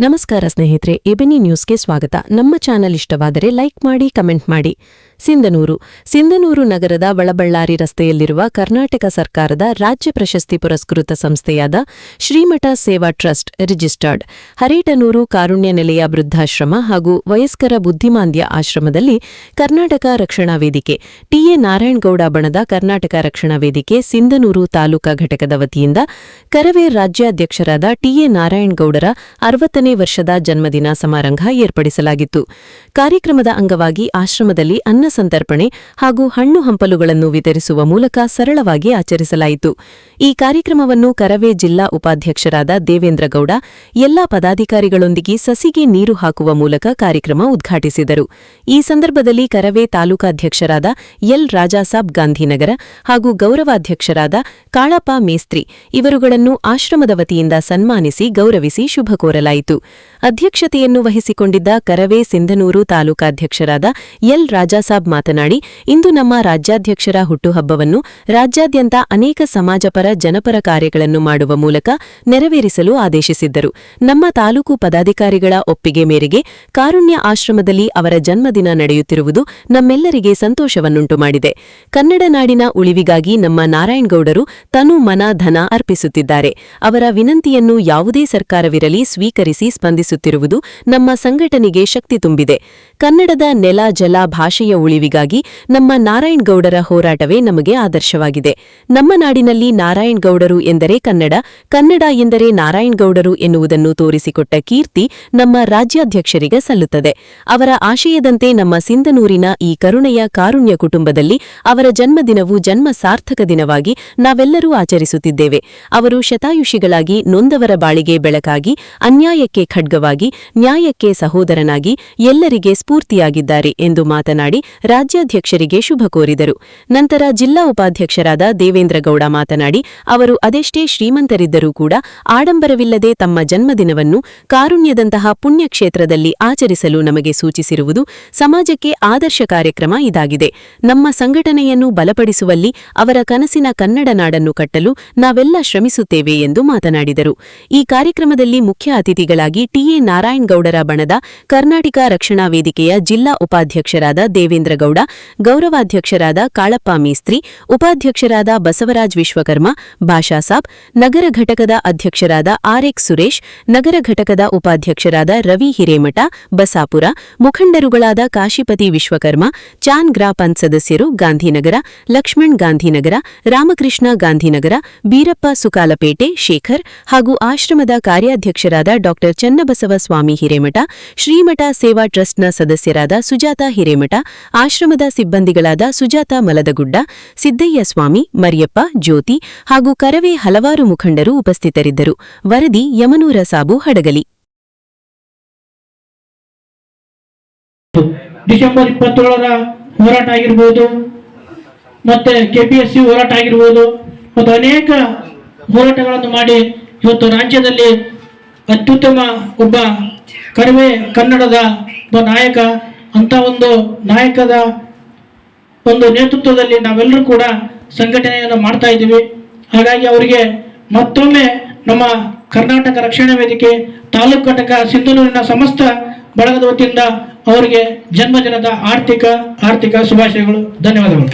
ನಮಸ್ಕಾರ ಸ್ನೇಹಿತರೆ, ಎಬಿನಿ ನ್ಯೂಸ್ಗೆ ಸ್ವಾಗತ. ನಮ್ಮ ಚಾನಲ್ ಇಷ್ಟವಾದರೆ ಲೈಕ್ ಮಾಡಿ, ಕಮೆಂಟ್ ಮಾಡಿ. ಸಿಂಧನೂರು ನಗರದ ಬಳಬಳ್ಳಾರಿ ರಸ್ತೆಯಲ್ಲಿರುವ ಕರ್ನಾಟಕ ಸರ್ಕಾರದ ರಾಜ್ಯ ಪ್ರಶಸ್ತಿ ಪುರಸ್ಕೃತ ಸಂಸ್ಥೆಯಾದ ಶ್ರೀಮಠ ಸೇವಾ ಟ್ರಸ್ಟ್ ರಿಜಿಸ್ಟರ್ಡ್ ಹರೇಟನೂರು ಕಾರುಣ್ಯ ನಿಲಯ ವೃದ್ಧಾಶ್ರಮ ಹಾಗೂ ವಯಸ್ಕರ ಬುದ್ಧಿಮಾಂದ್ಯ ಆಶ್ರಮದಲ್ಲಿ ಕರ್ನಾಟಕ ರಕ್ಷಣಾ ವೇದಿಕೆ ಟಿಎ ನಾರಾಯಣಗೌಡ ಬಣದ ಕರ್ನಾಟಕ ರಕ್ಷಣಾ ವೇದಿಕೆ ಸಿಂಧನೂರು ತಾಲೂಕಾ ಘಟಕದ ವತಿಯಿಂದ ಕರವೇ ರಾಜ್ಯಾಧ್ಯಕ್ಷರಾದ ಟಿಎ ನಾರಾಯಣಗೌಡರ 60ನೇ ವರ್ಷದ ಜನ್ಮದಿನ ಸಮಾರಂಭ ಏರ್ಪಡಿಸಲಾಗಿತ್ತು. ಕಾರ್ಯಕ್ರಮದ ಅಂಗವಾಗಿ ಆಶ್ರಮದಲ್ಲಿ ಅನ್ನ ಸಂತರ್ಪಣೆ ಹಾಗೂ ಹಣ್ಣು ಹಂಪಲುಗಳನ್ನು ವಿತರಿಸುವ ಮೂಲಕ ಸರಳವಾಗಿ ಆಚರಿಸಲಾಯಿತು. ಈ ಕಾರ್ಯಕ್ರಮವನ್ನು ಕರವೇ ಜಿಲ್ಲಾ ಉಪಾಧ್ಯಕ್ಷರಾದ ದೇವೇಂದ್ರಗೌಡ ಎಲ್ಲಾ ಪದಾಧಿಕಾರಿಗಳೊಂದಿಗೆ ಸಸಿಗೆ ನೀರು ಹಾಕುವ ಮೂಲಕ ಕಾರ್ಯಕ್ರಮ ಉದ್ಘಾಟಿಸಿದರು. ಈ ಸಂದರ್ಭದಲ್ಲಿ ಕರವೇ ತಾಲೂಕಾಧ್ಯಕ್ಷರಾದ ಎಲ್ ರಾಜಾಸಾಬ್ ಗಾಂಧಿನಗರ ಹಾಗೂ ಗೌರವಾಧ್ಯಕ್ಷರಾದ ಕಾಳಪ್ಪ ಮೇಸ್ತ್ರಿ ಇವರುಗಳನ್ನು ಆಶ್ರಮದ ವತಿಯಿಂದ ಸನ್ಮಾನಿಸಿ ಗೌರವಿಸಿ ಶುಭ ಕೋರಲಾಯಿತು. ಅಧ್ಯಕ್ಷತೆಯನ್ನು ವಹಿಸಿಕೊಂಡಿದ್ದ ಕರವೇ ಸಿಂಧನೂರು ತಾಲೂಕಾಧ್ಯಕ್ಷರಾದ ಎಲ್ ರಾಜಾಸಾಬ್ ಮಾತನಾಡಿ, ಇಂದು ನಮ್ಮ ರಾಜ್ಯಾಧ್ಯಕ್ಷರ ಹುಟ್ಟುಹಬ್ಬವನ್ನು ರಾಜ್ಯಾದ್ಯಂತ ಅನೇಕ ಸಮಾಜಪರ ಜನಪರ ಕಾರ್ಯಗಳನ್ನು ಮಾಡುವ ಮೂಲಕ ನೆರವೇರಿಸಲು ಆದೇಶಿಸಿದ್ದರು. ನಮ್ಮ ತಾಲೂಕು ಪದಾಧಿಕಾರಿಗಳ ಒಪ್ಪಿಗೆ ಮೇರೆಗೆ ಕಾರುಣ್ಯ ಆಶ್ರಮದಲ್ಲಿ ಅವರ ಜನ್ಮದಿನ ನಡೆಯುತ್ತಿರುವುದು ನಮ್ಮೆಲ್ಲರಿಗೆ ಸಂತೋಷವನ್ನುಂಟು ಮಾಡಿದೆ. ಕನ್ನಡ ನಾಡಿನ ಉಳಿವಿಗಾಗಿ ನಮ್ಮ ನಾರಾಯಣಗೌಡರು ತನು ಮನ ಧನ ಅರ್ಪಿಸುತ್ತಿದ್ದಾರೆ. ಅವರ ವಿನಂತಿಯನ್ನು ಯಾವುದೇ ಸರ್ಕಾರವಿರಲಿ ಸ್ವೀಕರಿಸಿ ಸ್ಪಂದಿಸುತ್ತಿರುವುದು ನಮ್ಮ ಸಂಘಟನೆಗೆ ಶಕ್ತಿ ತುಂಬಿದೆ. ಕನ್ನಡದ ನೆಲ ಜಲ ಭಾಷೆಯ ಉಳಿವಿಗಾಗಿ ನಮ್ಮ ನಾರಾಯಣಗೌಡರ ಹೋರಾಟವೇ ನಮಗೆ ಆದರ್ಶವಾಗಿದೆ. ನಮ್ಮ ನಾಡಿನಲ್ಲಿ ನಾರಾಯಣಗೌಡರು ಎಂದರೆ ಕನ್ನಡ, ಕನ್ನಡ ಎಂದರೆ ನಾರಾಯಣಗೌಡರು ಎನ್ನುವುದನ್ನು ತೋರಿಸಿಕೊಟ್ಟ ಕೀರ್ತಿ ನಮ್ಮ ರಾಜ್ಯಾಧ್ಯಕ್ಷರಿಗೆ ಸಲ್ಲುತ್ತದೆ. ಅವರ ಆಶಯದಂತೆ ನಮ್ಮ ಸಿಂಧನೂರಿನ ಈ ಕರುಣೆಯ ಕಾರುಣ್ಯ ಕುಟುಂಬದಲ್ಲಿ ಅವರ ಜನ್ಮದಿನವು ಜನ್ಮ ಸಾರ್ಥಕ ದಿನವಾಗಿ ನಾವೆಲ್ಲರೂ ಆಚರಿಸುತ್ತಿದ್ದೇವೆ. ಅವರು ಶತಾಯುಷಿಗಳಾಗಿ, ನೊಂದವರ ಬಾಳಿಗೆ ಬೆಳಕಾಗಿ, ಅನ್ಯಾಯಕ್ಕೆ ಖಡ್ಗವಾಗಿ, ನ್ಯಾಯಕ್ಕೆ ಸಹೋದರನಾಗಿ ಎಲ್ಲರಿಗೆ ಸ್ಫೂರ್ತಿಯಾಗಿದ್ದಾರೆ ಎಂದು ಮಾತನಾಡಿ ರಾಜ್ಯಾಧ್ಯಕ್ಷರಿಗೆ ಶುಭ ಕೋರಿದರು. ನಂತರ ಜಿಲ್ಲಾ ಉಪಾಧ್ಯಕ್ಷರಾದ ದೇವೇಂದ್ರಗೌಡ ಮಾತನಾಡಿ, ಅವರು ಅದೆಷ್ಟೇ ಶ್ರೀಮಂತರಿದ್ದರೂ ಕೂಡ ಆಡಂಬರವಿಲ್ಲದೆ ತಮ್ಮ ಜನ್ಮದಿನವನ್ನು ಕಾರುಣ್ಯದಂತಹ ಪುಣ್ಯಕ್ಷೇತ್ರದಲ್ಲಿ ಆಚರಿಸಲು ನಮಗೆ ಸೂಚಿಸಿರುವುದು ಸಮಾಜಕ್ಕೆ ಆದರ್ಶ ಕಾರ್ಯಕ್ರಮ ಇದಾಗಿದೆ. ನಮ್ಮ ಸಂಘಟನೆಯನ್ನು ಬಲಪಡಿಸುವಲ್ಲಿ ಅವರ ಕನಸಿನ ಕನ್ನಡ ನಾಡನ್ನು ಕಟ್ಟಲು ನಾವೆಲ್ಲ ಶ್ರಮಿಸುತ್ತೇವೆ ಎಂದು ಮಾತನಾಡಿದರು. ಈ ಕಾರ್ಯಕ್ರಮದಲ್ಲಿ ಮುಖ್ಯ ಅತಿಥಿಗಳಾಗಿ ಟಿಎ ನಾರಾಯಣಗೌಡರ ಬಣದ ಕರ್ನಾಟಕ ರಕ್ಷಣಾ ವೇದಿಕೆಯ ಜಿಲ್ಲಾ ಉಪಾಧ್ಯಕ್ಷರಾದ ದೇವೇಂದ್ರಗೌಡ, ಗೌರವಾಧ್ಯಕ್ಷರಾದ ಕಾಳಪ್ಪ ಮೇಸ್ತ್ರಿ, ಉಪಾಧ್ಯಕ್ಷರಾದ ಬಸವರಾಜ್ ವಿಶ್ವಕರ್ಮ, ಭಾಷಾಸಾಬ್, ನಗರ ಘಟಕದ ಅಧ್ಯಕ್ಷರಾದ ಆರ್ಎಕ್ಸ್ ಸುರೇಶ್, ನಗರ ಘಟಕದ ಉಪಾಧ್ಯಕ್ಷರಾದ ರವಿ ಹಿರೇಮಠ, ಬಸಾಪುರ, ಮುಖಂಡರುಗಳಾದ ಕಾಶಿಪತಿ ವಿಶ್ವಕರ್ಮ, ಚಾನ್ ಗ್ರಾಪಂತ್ ಸದಸ್ಯರು ಗಾಂಧಿನಗರ, ಲಕ್ಷ್ಮಣ್ ಗಾಂಧಿನಗರ, ರಾಮಕೃಷ್ಣ ಗಾಂಧಿನಗರ, ಬೀರಪ್ಪ ಸುಕಾಲಪೇಟೆ, ಶೇಖರ್ ಹಾಗೂ ಆಶ್ರಮದ ಕಾರ್ಯಾಧ್ಯಕ್ಷರಾದ ಡಾ ಚನ್ನಬಸವ ಸ್ವಾಮಿ ಹಿರೇಮಠ, ಶ್ರೀಮಠ ಸೇವಾ ಟ್ರಸ್ಟ್ನ ಸದಸ್ಯರಾದ ಸುಜಾತ ಹಿರೇಮಠ, ಆಶ್ರಮದ ಸಿಬ್ಬಂದಿಗಳಾದ ಸುಜಾತ ಮಲದಗುಡ್ಡ, ಸಿದ್ದಯ್ಯ ಸ್ವಾಮಿ, ಮರಿಯಪ್ಪ, ಜ್ಯೋತಿ ಹಾಗೂ ಕರವೇ ಹಲವಾರು ಮುಖಂಡರು ಉಪಸ್ಥಿತರಿದ್ದರು. ವರದಿ ಯಮನೂರ ಸಾಬು ಹಡಗಲಿ. ಡಿಸೆಂಬರ್ 27ರ ಹೋರಾಟ ಆಗಿರಬಹುದು, ಮತ್ತೆ ಕೆಪಿಎಸ್ಸಿ ಹೋರಾಟ ಆಗಿರಬಹುದು, ಮತ್ತು ಅನೇಕ ಹೋರಾಟಗಳನ್ನು ಮಾಡಿ ಇವತ್ತು ರಾಜ್ಯದಲ್ಲಿ ಅತ್ಯುತ್ತಮ ಒಬ್ಬ ಕರವೇ ಕನ್ನಡದ ಒಬ್ಬ ನಾಯಕ, ಅಂತ ಒಂದು ನಾಯಕದ ಒಂದು ನೇತೃತ್ವದಲ್ಲಿ ನಾವೆಲ್ಲರೂ ಕೂಡ ಸಂಘಟನೆಯನ್ನು ಮಾಡ್ತಾ ಇದ್ದೀವಿ. ಹಾಗಾಗಿ ಅವರಿಗೆ ಮತ್ತೊಮ್ಮೆ ನಮ್ಮ ಕರ್ನಾಟಕ ರಕ್ಷಣಾ ವೇದಿಕೆ ತಾಲೂಕು ಘಟಕ ಸಿಂಧನೂರಿನ ಸಮಸ್ತ ಬಳಗದ ವತಿಯಿಂದ ಅವರಿಗೆ ಜನ್ಮದಿನದ ಆರ್ಥಿಕ ಶುಭಾಶಯಗಳು. ಧನ್ಯವಾದಗಳು.